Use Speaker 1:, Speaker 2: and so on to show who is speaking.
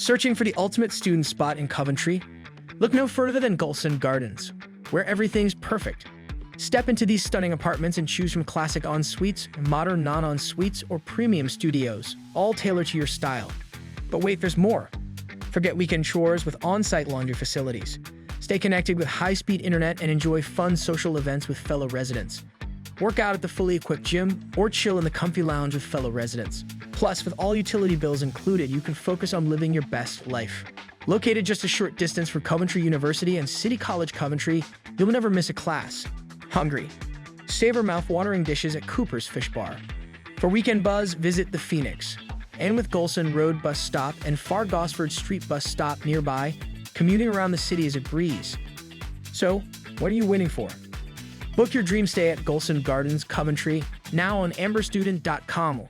Speaker 1: Searching for the ultimate student spot in Coventry? Look no further than Gulson Gardens, where everything's perfect. Step into these stunning apartments and choose from classic en-suites, modern non-en-suites, or premium studios, all tailored to your style. But wait, there's more. Forget weekend chores with on-site laundry facilities. Stay connected with high-speed internet and enjoy fun social events with fellow residents. Work out at the fully equipped gym or chill in the comfy lounge with fellow residents. Plus, with all utility bills included, you can focus on living your best life. Located just a short distance from Coventry University and City College Coventry, you'll never miss a class. Hungry? Savor mouth-watering dishes at Cooper's Fish Bar. For weekend buzz, visit the Phoenix. And with Gulson Road bus stop and Far Gosford Street bus stop nearby, commuting around the city is a breeze. So, what are you waiting for? Book your dream stay at Gulson Gardens Coventry, now on amberstudent.com.